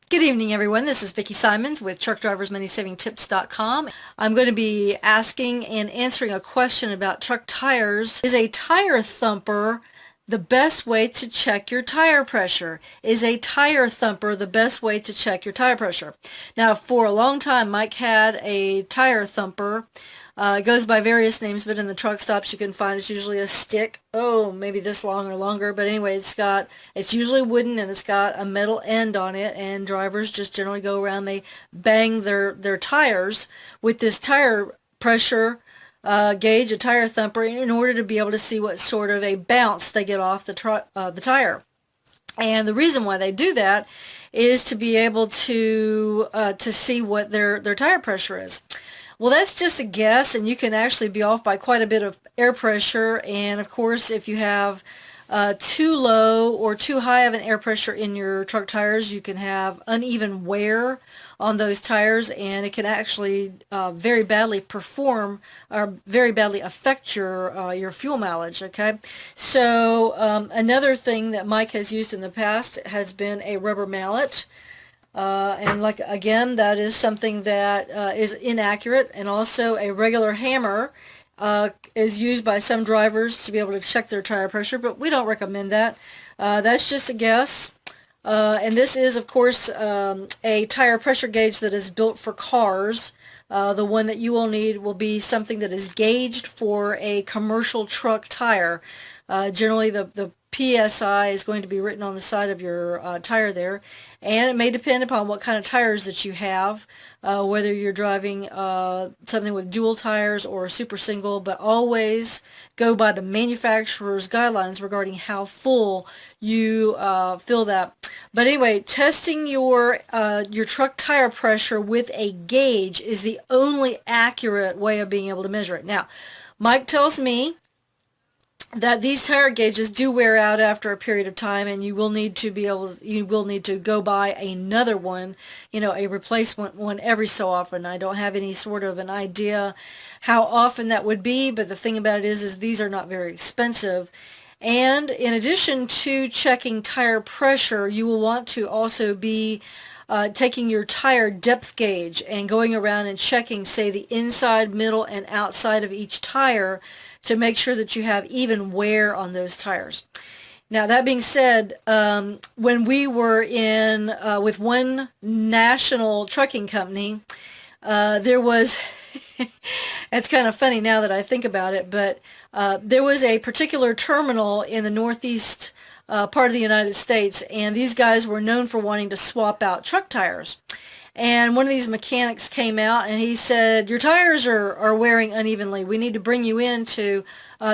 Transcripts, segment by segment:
Good evening, everyone. This is Vicki Simons with TruckDriversMoneySavingTips.com. I'm going to be asking and answering a question about truck tires. Is a tire thumper the best way to check your tire pressure? Is a tire thumper the best way to check your tire pressure? Now, for a long time, Mike had a tire thumper. It goes by various names, but in the truck stops you can find it's usually a stick. Oh, maybe this long or longer, but anyway, it's usually wooden and it's got a metal end on it, and drivers just generally go around, they bang their tires with this tire pressure gauge, a tire thumper, in order to be able to see what sort of a bounce they get off the tire. And the reason why they do that is to be able to see what their tire pressure is. Well, that's just a guess, and you can actually be off by quite a bit of air pressure. And of course, if you have too low or too high of an air pressure in your truck tires, you can have uneven wear on those tires, and it can actually very badly perform or very badly affect your fuel mileage. Okay, so another thing that Mike has used in the past has been a rubber mallet. And like again, that is something that is inaccurate, and also a regular hammer is used by some drivers to be able to check their tire pressure, but we don't recommend that. That's just a guess. And this is, of course, a tire pressure gauge that is built for cars. The one that you will need will be something that is gauged for a commercial truck tire. Generally, the PSI is going to be written on the side of your tire there, and it may depend upon what kind of tires that you have, whether you're driving something with dual tires or super single, but always go by the manufacturer's guidelines regarding how full you fill that. But anyway, testing your truck tire pressure with a gauge is the only accurate way of being able to measure it. Now, Mike tells me that these tire gauges do wear out after a period of time, and you will need to go buy another one, a replacement one every so often. I don't have any sort of an idea how often that would be, but the thing about it is these are not very expensive. And in addition to checking tire pressure, you will want to also be taking your tire depth gauge and going around and checking, say, the inside, middle, and outside of each tire to make sure that you have even wear on those tires. Now, that being said, when we were in with one national trucking company, there was, it's kind of funny now that I think about it, but there was a particular terminal in the northeast part of the United States, and these guys were known for wanting to swap out truck tires. And one of these mechanics came out and he said, your tires are wearing unevenly. We need to bring you in to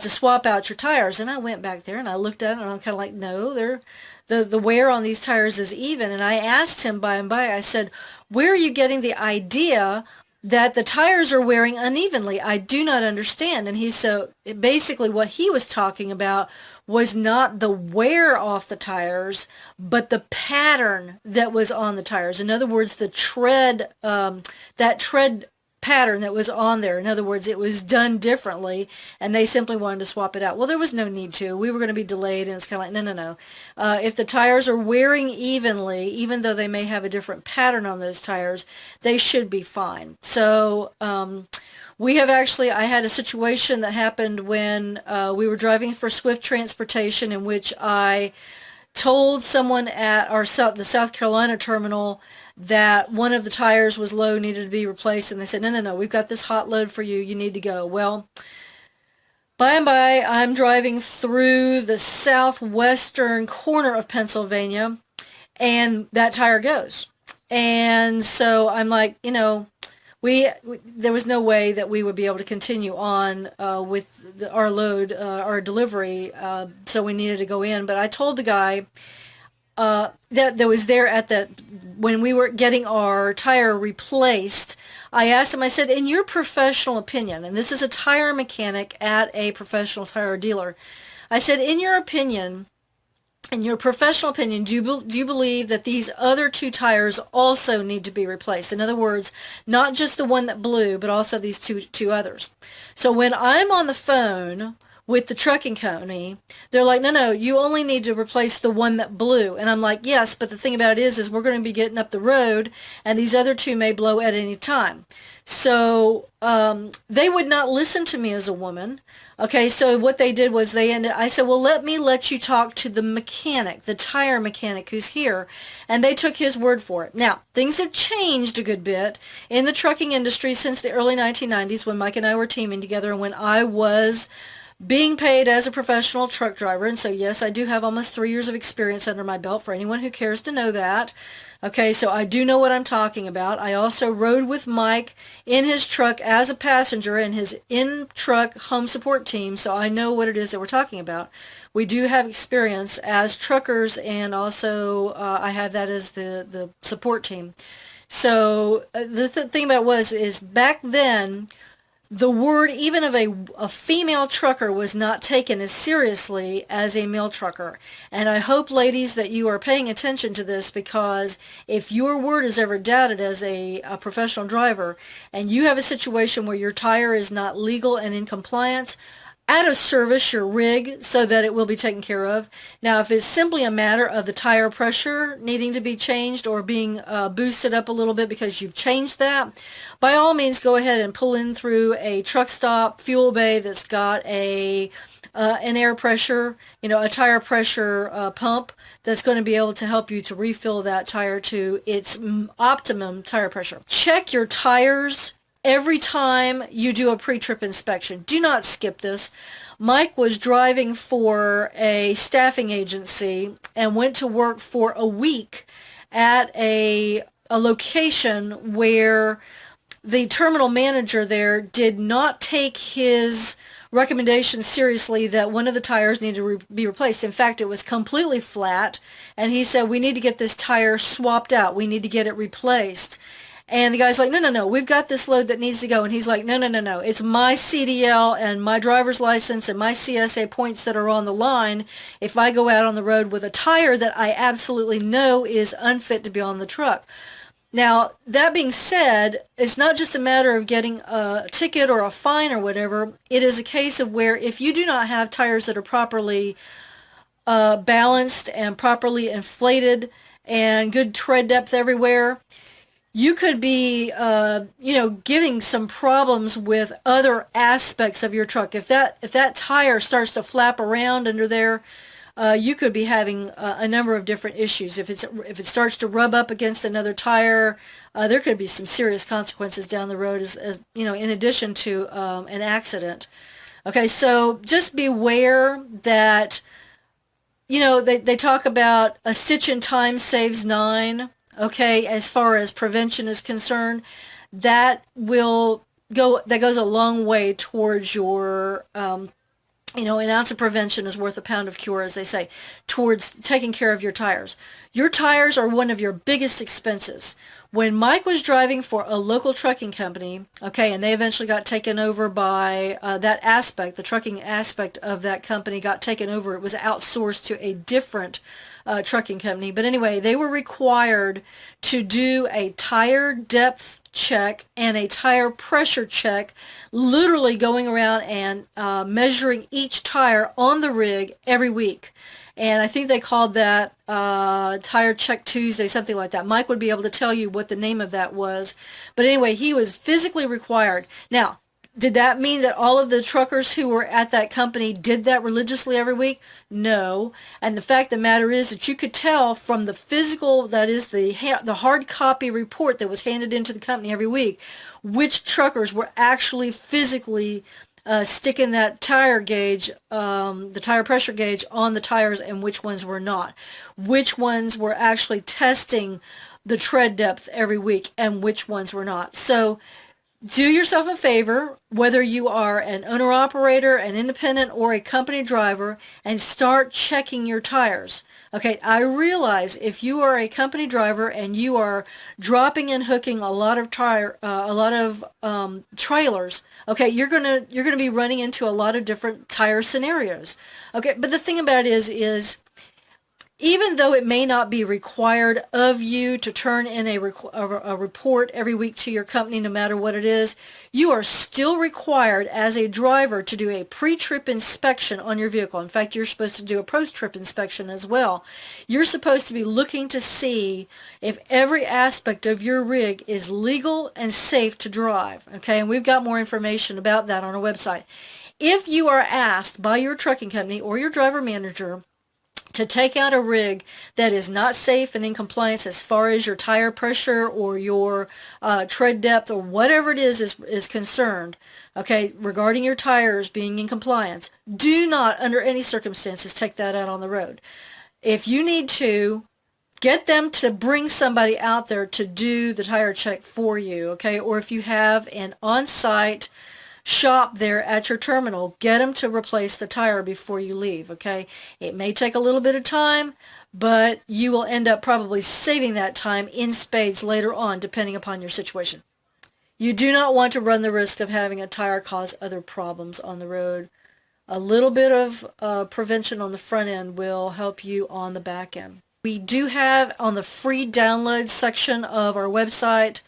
swap out your tires. And I went back there and I looked at it and I'm kind of like, no, the wear on these tires is even. And I asked him by and by, I said, where are you getting the idea that the tires are wearing unevenly? I do not understand. And so basically what he was talking about was not the wear off the tires, but the pattern that was on the tires. In other words, the tread, that tread pattern that was on there. In other words, it was done differently, and they simply wanted to swap it out. Well, there was no need to. We were going to be delayed, and it's kind of like, no. If the tires are wearing evenly, even though they may have a different pattern on those tires, they should be fine. So I had a situation that happened when we were driving for Swift Transportation, in which I told someone at the South Carolina terminal that one of the tires was low, needed to be replaced, and they said, no, we've got this hot load for you, you need to go. Well, by and by, I'm driving through the southwestern corner of Pennsylvania, and that tire goes. And so I'm like, there was no way that we would be able to continue on with our load, our delivery, so we needed to go in. But I told the guy that was there when we were getting our tire replaced, I asked him, I said, in your professional opinion, and this is a tire mechanic at a professional tire dealer, I said, in your professional opinion, do you believe that these other two tires also need to be replaced? In other words, not just the one that blew, but also these two others. So when I'm on the phone with the trucking company, they're like, no, you only need to replace the one that blew. And I'm like, yes, but the thing about it is we're going to be getting up the road, and these other two may blow at any time. So they would not listen to me as a woman. Okay, so what they did was I said, well, let me let you talk to the mechanic, the tire mechanic who's here. And they took his word for it. Now, things have changed a good bit in the trucking industry since the early 1990s when Mike and I were teaming together and when I was being paid as a professional truck driver. And so, yes, I do have almost 3 years of experience under my belt for anyone who cares to know that. Okay, so I do know what I'm talking about. I also rode with Mike in his truck as a passenger in his in-truck home support team, so I know what it is that we're talking about. We do have experience as truckers, and also I have that as the support team. So the thing about it is back then, the word even of a female trucker was not taken as seriously as a male trucker. And I hope, ladies, that you are paying attention to this, because if your word is ever doubted as a professional driver and you have a situation where your tire is not legal and in compliance, out of service your rig so that it will be taken care of. Now, if it's simply a matter of the tire pressure needing to be changed or being boosted up a little bit because you've changed that, by all means go ahead and pull in through a truck stop fuel bay that's got an air pressure, a tire pressure pump that's going to be able to help you to refill that tire to its optimum tire pressure. Check your tires every time you do a pre-trip inspection. Do not skip this. Mike was driving for a staffing agency and went to work for a week at a location where the terminal manager there did not take his recommendation seriously that one of the tires needed to be replaced. In fact, it was completely flat, and he said, we need to get this tire swapped out. We need to get it replaced. And the guy's like, no, we've got this load that needs to go. And he's like, no, it's my CDL and my driver's license and my CSA points that are on the line if I go out on the road with a tire that I absolutely know is unfit to be on the truck. Now, that being said, it's not just a matter of getting a ticket or a fine or whatever. It is a case of where if you do not have tires that are properly balanced and properly inflated and good tread depth everywhere, you could be, getting some problems with other aspects of your truck. If that tire starts to flap around under there, you could be having a number of different issues. If it starts to rub up against another tire, there could be some serious consequences down the road, as in addition to an accident. Okay, so just beware that, they talk about a stitch in time saves 9. Okay, as far as prevention is concerned, that goes a long way towards your, an ounce of prevention is worth a pound of cure, as they say, towards taking care of your tires. Your tires are one of your biggest expenses. When Mike was driving for a local trucking company, okay, and they eventually got taken over by that aspect, the trucking aspect of that company got taken over. It was outsourced to a different trucking company. But anyway, they were required to do a tire depth check and a tire pressure check, literally going around and measuring each tire on the rig every week. And I think they called that Tire Check Tuesday, something like that. Mike would be able to tell you what the name of that was. But anyway, he was physically required. Now, did that mean that all of the truckers who were at that company did that religiously every week? No. And the fact of the matter is that you could tell from the physical, that is the hard copy report that was handed into the company every week, which truckers were actually physically sticking that tire gauge, the tire pressure gauge on the tires, and which ones were not. Which ones were actually testing the tread depth every week and which ones were not. So do yourself a favor, whether you are an owner-operator, an independent, or a company driver, and start checking your tires. Okay, I realize if you are a company driver and you are dropping and hooking a lot of trailers, okay, you're gonna be running into a lot of different tire scenarios. Okay, but the thing about it is even though it may not be required of you to turn in a report every week to your company, no matter what it is, you are still required as a driver to do a pre-trip inspection on your vehicle. In fact, you're supposed to do a post-trip inspection as well. You're supposed to be looking to see if every aspect of your rig is legal and safe to drive. Okay, and we've got more information about that on our website. If you are asked by your trucking company or your driver manager to take out a rig that is not safe and in compliance as far as your tire pressure or your tread depth or whatever it is concerned, okay, regarding your tires being in compliance, do not under any circumstances take that out on the road. If you need to, get them to bring somebody out there to do the tire check for you, okay, or if you have an on-site shop there at your terminal, get them to replace the tire before you leave, okay? It may take a little bit of time, but you will end up probably saving that time in spades later on, depending upon your situation. You do not want to run the risk of having a tire cause other problems on the road. A little bit of prevention on the front end will help you on the back end. We do have on the free download section of our website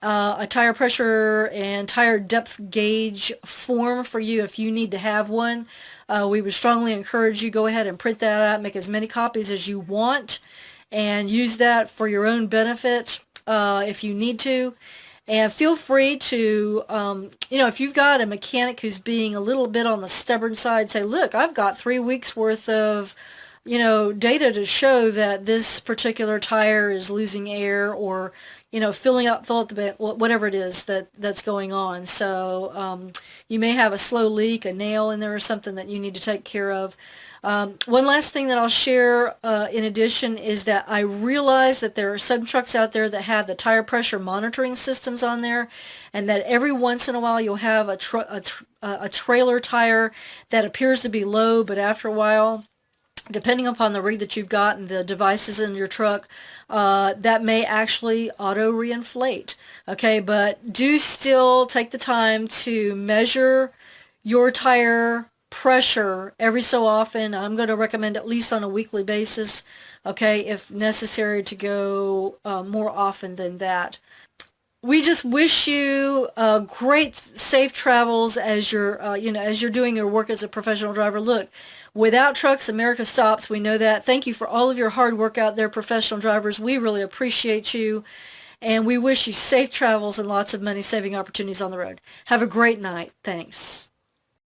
a tire pressure and tire depth gauge form for you if you need to have one. We would strongly encourage you go ahead and print that out, make as many copies as you want, and use that for your own benefit if you need to. And feel free to, if you've got a mechanic who's being a little bit on the stubborn side, say, look, I've got 3 weeks worth of data to show that this particular tire is losing air or filling up the bit, whatever it is that's going on. So you may have a slow leak, a nail in there or something that you need to take care of. One last thing that I'll share in addition is that I realize that there are some trucks out there that have the tire pressure monitoring systems on there, and that every once in a while you'll have a trailer tire that appears to be low, but after a while, depending upon the rig that you've got and the devices in your truck, that may actually auto reinflate. Okay, but do still take the time to measure your tire pressure every so often. I'm going to recommend at least on a weekly basis, okay, if necessary to go more often than that. We just wish you great safe travels as you're as you're doing your work as a professional driver. Look, without trucks, America stops. We know that. Thank you for all of your hard work out there, professional drivers. We really appreciate you, and we wish you safe travels and lots of money saving opportunities on the road. Have a great night. Thanks.